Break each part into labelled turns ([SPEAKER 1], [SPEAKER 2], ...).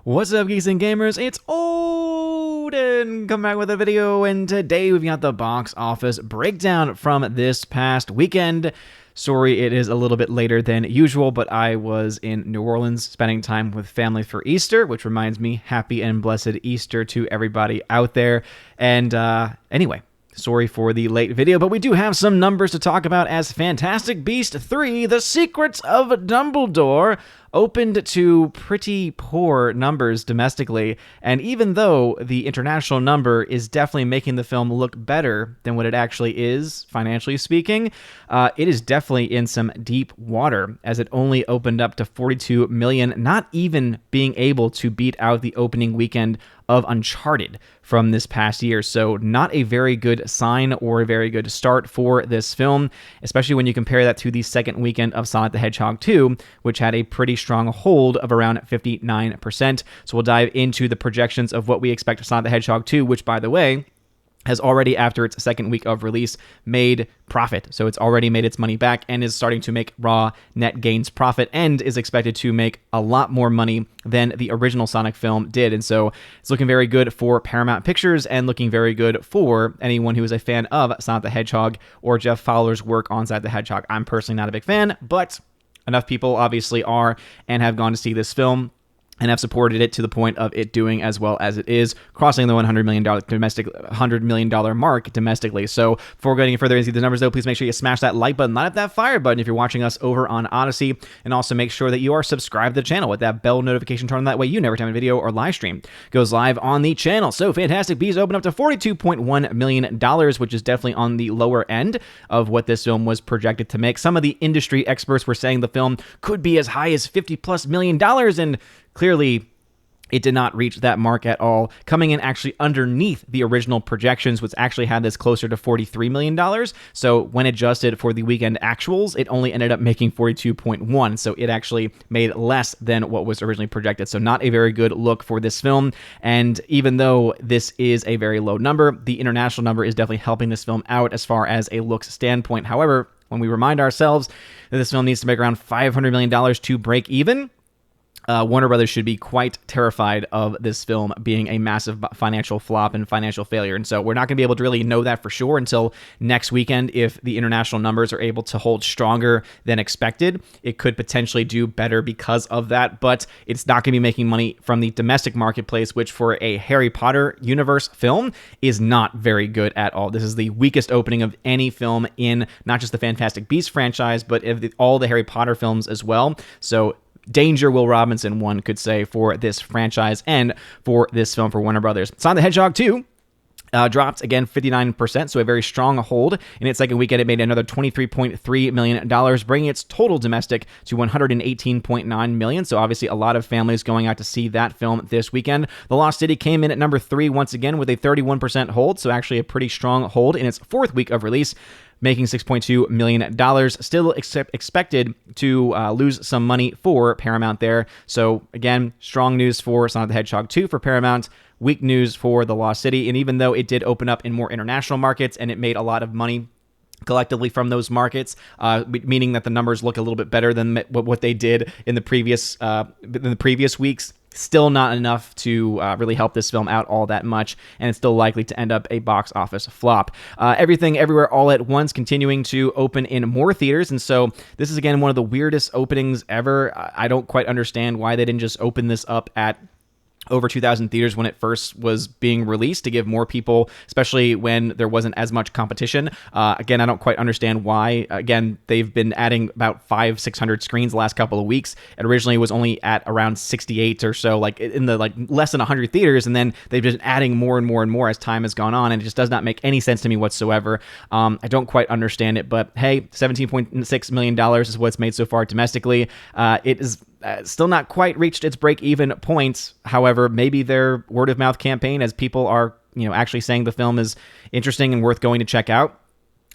[SPEAKER 1] What's up, Geeks and Gamers? It's Odin! Come back with a video, and today we've got the box office breakdown from this past weekend. Sorry, it is a little bit later than usual, but I was in New Orleans spending time with family for Easter, which reminds me, happy and blessed Easter to everybody out there. And anyway, sorry for the late video, but we do have some numbers to talk about as Fantastic Beasts 3: The Secrets of Dumbledore opened to pretty poor numbers domestically, and even though the international number is definitely making the film look better than what it actually is, financially speaking, it is definitely in some deep water, as it only opened up to 42 million, not even being able to beat out the opening weekend of Uncharted from this past year. So not a very good sign or a very good start for this film, especially when you compare that to the second weekend of Sonic the Hedgehog 2, which had a pretty strong hold of around 59%. So we'll dive into the projections of what we expect of Sonic the Hedgehog 2, which, by the way, has already, after its second week of release, made profit. So it's already made its money back and is starting to make raw net gains profit, and is expected to make a lot more money than the original Sonic film did. And so it's looking very good for Paramount Pictures, and looking very good for anyone who is a fan of Sonic the Hedgehog or Jeff Fowler's work on Sonic the Hedgehog. I'm personally not a big fan, but enough people obviously are and have gone to see this film and have supported it to the point of it doing as well as it is, crossing the $100 million mark domestically. So before going any further into the numbers, though, please make sure you smash that like button, light up that fire button if you're watching us over on Odyssey, and also make sure that you are subscribed to the channel with that bell notification turned on. That way you never time a video or live stream goes live on the channel. So Fantastic Beasts opened up to $42.1 million, which is definitely on the lower end of what this film was projected to make. Some of the industry experts were saying the film could be as high as $50+ million, and clearly, it did not reach that mark at all, coming in actually underneath the original projections, which actually had this closer to $43 million. So when adjusted for the weekend actuals, it only ended up making 42.1. So it actually made less than what was originally projected. So not a very good look for this film. And even though this is a very low number, the international number is definitely helping this film out as far as a looks standpoint. However, when we remind ourselves that this film needs to make around $500 million to break even, Warner Brothers should be quite terrified of this film being a massive financial flop and financial failure. And so we're not going to be able to really know that for sure until next weekend. If the international numbers are able to hold stronger than expected, it could potentially do better because of that. But it's not going to be making money from the domestic marketplace, which for a Harry Potter universe film is not very good at all. This is the weakest opening of any film in not just the Fantastic Beasts franchise, but all the Harry Potter films as well. So danger, Will Robinson, one could say, for this franchise and for this film for Warner Brothers. Sonic the Hedgehog 2 dropped again 59%, so a very strong hold. In its second weekend, it made another $23.3 million, bringing its total domestic to $118.9 million. So obviously a lot of families going out to see that film this weekend. The Lost City came in at number 3 once again with a 31% hold, so actually a pretty strong hold in its fourth week of release, making $6.2 million. Still expected to lose some money for Paramount there. So again, strong news for Sonic the Hedgehog 2 for Paramount, weak news for The Lost City. And even though it did open up in more international markets and it made a lot of money collectively from those markets, meaning that the numbers look a little bit better than what they did in the previous weeks, still not enough to really help this film out all that much, and it's still likely to end up a box office flop. Everything Everywhere All at Once continuing to open in more theaters, and so this is again one of the weirdest openings ever. I don't quite understand why they didn't just open this up at over 2,000 theaters when it first was being released, to give more people, especially when there wasn't as much competition. Again, I don't quite understand why. Again, they've been adding about 500-600 screens the last couple of weeks. It originally was only at around 68 or so, like in the less than 100 theaters, and then they've been adding more and more and more as time has gone on, and it just does not make any sense to me whatsoever. I don't quite understand it, but hey, $17.6 million is what it's made so far domestically. It is still not quite reached its break-even point. However, maybe their word-of-mouth campaign, as people are, actually saying the film is interesting and worth going to check out,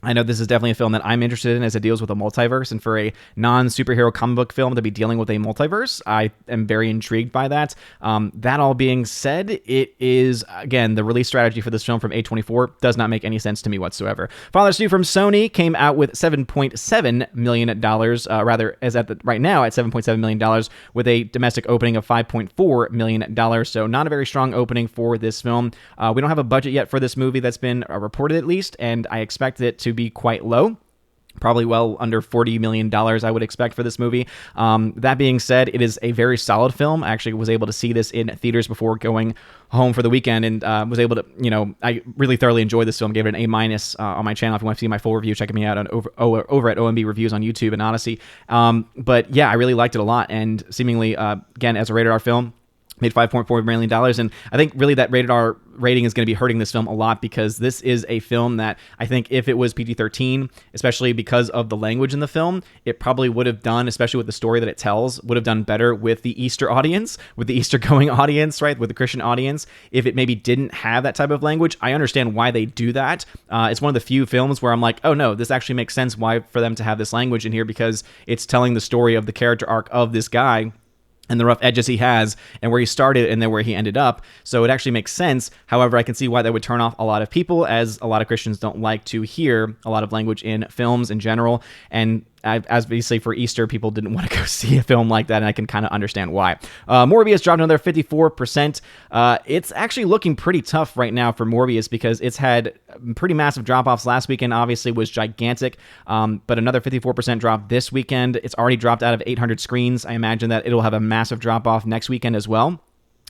[SPEAKER 1] I know this is definitely a film that I'm interested in as it deals with a multiverse, and for a non-superhero comic book film to be dealing with a multiverse, I am very intrigued by that. That all being said, it is, again, the release strategy for this film from A24 does not make any sense to me whatsoever. Father Stu from Sony came out with $7.7 million, rather, as at right now at $7.7 million, with a domestic opening of $5.4 million, so not a very strong opening for this film. We don't have a budget yet for this movie that's been reported at least, and I expect it to be quite low. Probably well under $40 million, I would expect, for this movie. That being said, it is a very solid film. I actually was able to see this in theaters before going home for the weekend, and was able to, I really thoroughly enjoyed this film. Gave it an A- on my channel. If you want to see my full review, check me out on over at OMB Reviews on YouTube and Odyssey. But yeah, I really liked it a lot, and seemingly, again, as a rated R film, made $5.4 million, and I think really that rated R rating is going to be hurting this film a lot, because this is a film that I think if it was PG-13, especially because of the language in the film, it probably would have done, especially with the story that it tells, would have done better with the Easter audience, with the Easter going audience, right, with the Christian audience, if it maybe didn't have that type of language. I understand why they do that. It's one of the few films where I'm like, oh no, this actually makes sense why for them to have this language in here, because it's telling the story of the character arc of this guy and the rough edges he has, and where he started and then where he ended up. So it actually makes sense. However, I can see why that would turn off a lot of people, as a lot of Christians don't like to hear a lot of language in films in general. And as obviously for Easter, people didn't want to go see a film like that, and I can kind of understand why. Morbius dropped another 54%. It's actually looking pretty tough right now for Morbius, because it's had pretty massive drop-offs. Last weekend obviously was gigantic, but another 54% drop this weekend. It's already dropped out of 800 screens. I imagine that it'll have a massive drop-off next weekend as well.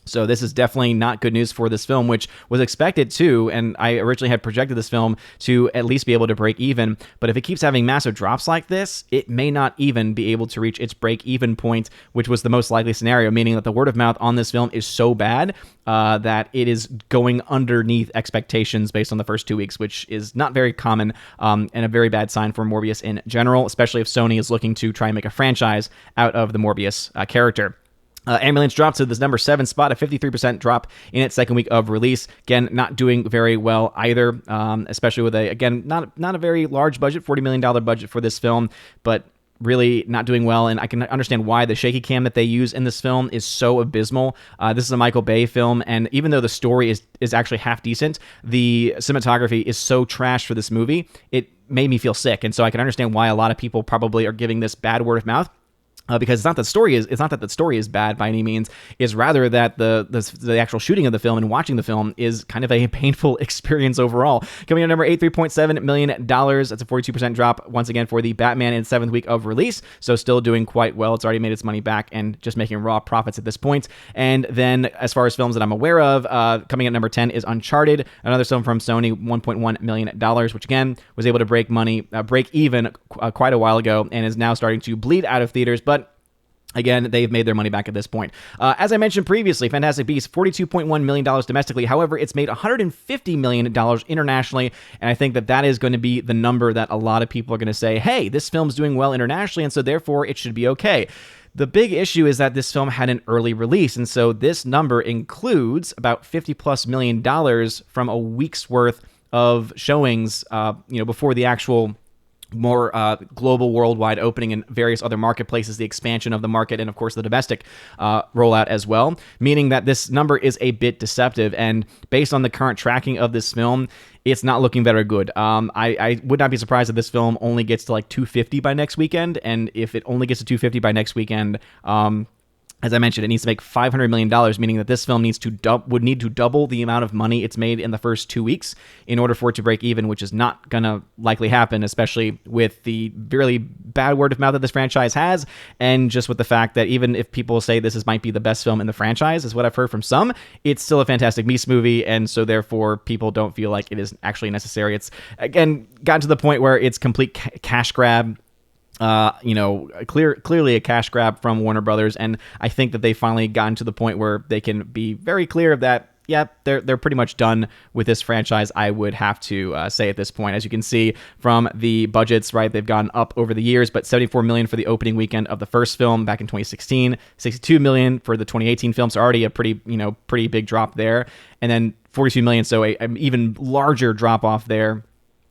[SPEAKER 1] So this is definitely not good news for this film, which was expected to, and I originally had projected this film to at least be able to break even. But if it keeps having massive drops like this, it may not even be able to reach its break-even point, which was the most likely scenario, meaning that the word of mouth on this film is so bad that it is going underneath expectations based on the first 2 weeks, which is not very common, and a very bad sign for Morbius in general, especially if Sony is looking to try and make a franchise out of the Morbius character. Ambulance dropped to this number 7 spot, a 53% drop in its second week of release. Again, not doing very well either, especially with not a very large budget, $40 million budget for this film, but really not doing well, and I can understand why. The shaky cam that they use in this film is so abysmal. This is a Michael Bay film, and even though the story is actually half decent, the cinematography is so trash for this movie, it made me feel sick, and so I can understand why a lot of people probably are giving this bad word of mouth. Because it's not that the story is bad by any means. It's rather that the actual shooting of the film and watching the film is kind of a painful experience overall. Coming in at number 8, $3.7 million. That's a 42% drop once again for the Batman in its 7th week of release. So still doing quite well. It's already made its money back and just making raw profits at this point. And then as far as films that I'm aware of, coming at number 10 is Uncharted, another film from Sony, $1.1 million, which again was able to break even quite a while ago, and is now starting to bleed out of theaters. But again, they've made their money back at this point. As I mentioned previously, Fantastic Beasts, $42.1 million domestically. However, it's made $150 million internationally, and I think that is going to be the number that a lot of people are going to say, hey, this film's doing well internationally, and so therefore it should be okay. The big issue is that this film had an early release, and so this number includes about $50+ million from a week's worth of showings, before the actual more global worldwide opening in various other marketplaces, the expansion of the market, and of course the domestic rollout as well, meaning that this number is a bit deceptive. And based on the current tracking of this film, it's not looking very good. I would not be surprised if this film only gets to like 250 by next weekend, and if it only gets to 250 by next weekend, as I mentioned, it needs to make $500 million, meaning that this film would need to double the amount of money it's made in the first 2 weeks in order for it to break even, which is not going to likely happen, especially with the really bad word of mouth that this franchise has, and just with the fact that even if people say might be the best film in the franchise, is what I've heard from some, it's still a Fantastic Beasts movie, and so therefore people don't feel like it is actually necessary. It's, again, gotten to the point where it's complete cash grab. Clearly a cash grab from Warner Brothers, and I think that they finally gotten to the point where they can be very clear of that. Yeah, they're pretty much done with this franchise, I would have to say at this point. As you can see from the budgets, right, they've gone up over the years, but $74 million for the opening weekend of the first film back in 2016, $62 million for the 2018 film, so already a pretty big drop there, and then $42 million, so an even larger drop off there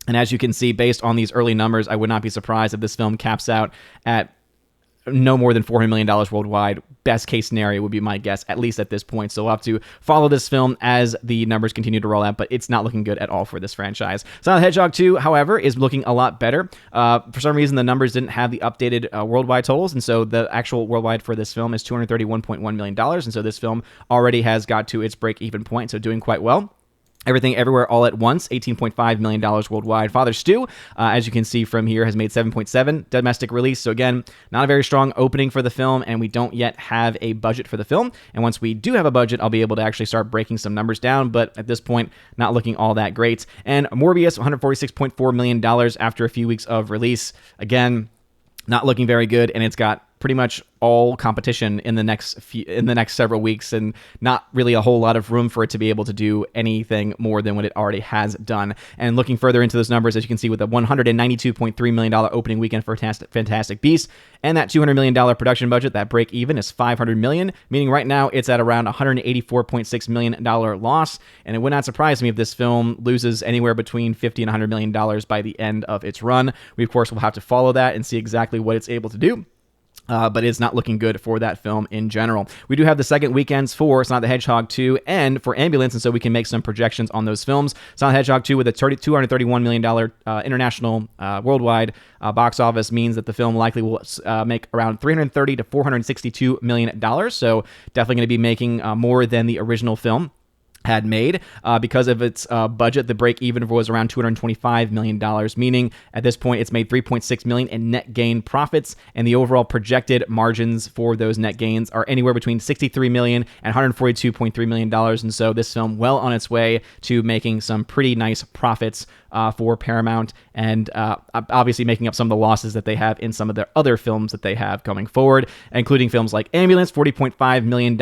[SPEAKER 1] And as you can see, based on these early numbers, I would not be surprised if this film caps out at no more than $400 million worldwide. Best case scenario would be my guess, at least at this point. So we'll have to follow this film as the numbers continue to roll out, but it's not looking good at all for this franchise. Sonic the Hedgehog 2, however, is looking a lot better. For some reason, the numbers didn't have the updated worldwide totals, and so the actual worldwide for this film is $231.1 million, and so this film already has got to its break-even point, so doing quite well. Everything Everywhere All at Once, $18.5 million worldwide. Father Stew, as you can see from here, has made 7.7 domestic release. So again, not a very strong opening for the film, and we don't yet have a budget for the film. And once we do have a budget, I'll be able to actually start breaking some numbers down, but at this point, not looking all that great. And Morbius, $146.4 million after a few weeks of release. Again, not looking very good, and it's got pretty much all competition in the next several weeks, and not really a whole lot of room for it to be able to do anything more than what it already has done. And looking further into those numbers, as you can see, with a $192.3 million opening weekend for Fantastic Beasts and that $200 million production budget, that break even is $500 million, meaning right now it's at around $184.6 million loss. And it would not surprise me if this film loses anywhere between $50 and $100 million by the end of its run. We, of course, will have to follow that and see exactly what it's able to do. But it's not looking good for that film in general. We do have the second weekends for Sonic the Hedgehog 2 and for Ambulance, and so we can make some projections on those films. Sonic the Hedgehog 2 with a $231 million international worldwide box office means that the film likely will make around $330 to $462 million. So definitely going to be making more than the original film had made. Because of its budget, the break even was around $225 million, meaning at this point it's made $3.6 million in net gain profits, and the overall projected margins for those net gains are anywhere between $63 million and $142.3 million. And so this film well on its way to making some pretty nice profits for Paramount, and obviously making up some of the losses that they have in some of their other films that they have coming forward, including films like Ambulance. $40.5 million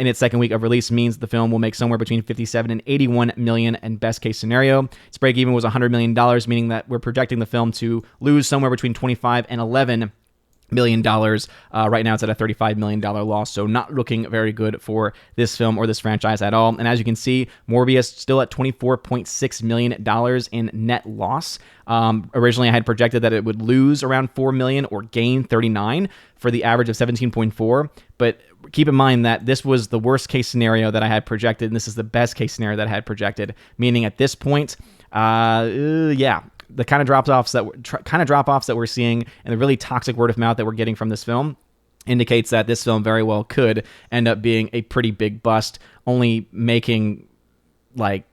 [SPEAKER 1] in its second week of release means the film will make somewhere between $57 and $81 million in best case scenario. Its break even was $100 million, meaning that we're projecting the film to lose somewhere between $25 and $11 million. Right now it's at a $35 million loss, so not looking very good for this film or this franchise at all. And as you can see, Morbius still at $24.6 million in net loss. Originally I had projected that it would lose around $4 million or gain 39 for the average of 17.4, but keep in mind that this was the worst case scenario that I had projected, and this is the best case scenario that I had projected, meaning at this point, the kind of drop-offs that we're seeing and the really toxic word of mouth that we're getting from this film indicates that this film very well could end up being a pretty big bust, only making like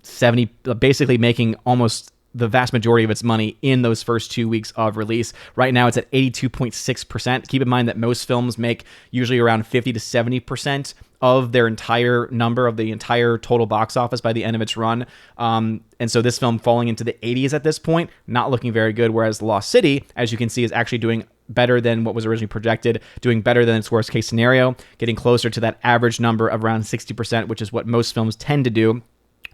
[SPEAKER 1] 70, basically making almost the vast majority of its money in those first 2 weeks of release. Right now it's at 82.6%. Keep in mind that most films make usually around 50 to 70% of their entire number of the entire total box office by the end of its run. And so this film falling into the 80s at this point, not looking very good, whereas The Lost City, as you can see, is actually doing better than what was originally projected, doing better than its worst case scenario, getting closer to that average number of around 60%, which is what most films tend to do,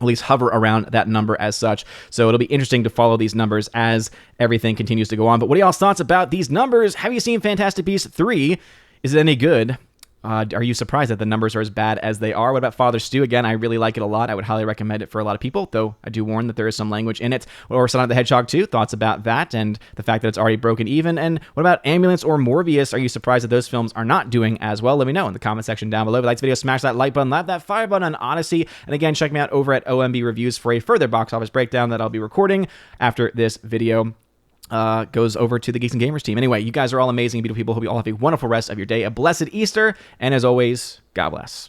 [SPEAKER 1] at least hover around that number as such. So it'll be interesting to follow these numbers as everything continues to go on. But what are y'all's thoughts about these numbers? Have you seen Fantastic Beasts 3? Is it any good? Are you surprised that the numbers are as bad as they are? What about Father Stew? Again, I really like it a lot. I would highly recommend it for a lot of people, though I do warn that there is some language in it. Or Sonic the Hedgehog 2, thoughts about that and the fact that it's already broken even? And what about Ambulance or Morbius? Are you surprised that those films are not doing as well? Let me know in the comment section down below. If you like this video, smash that like button, slap that fire button on Odyssey. And again, check me out over at OMB Reviews for a further box office breakdown that I'll be recording after this video goes over to the Geeks and Gamers team. Anyway, you guys are all amazing, beautiful people. Hope you all have a wonderful rest of your day, a blessed Easter, and as always, God bless.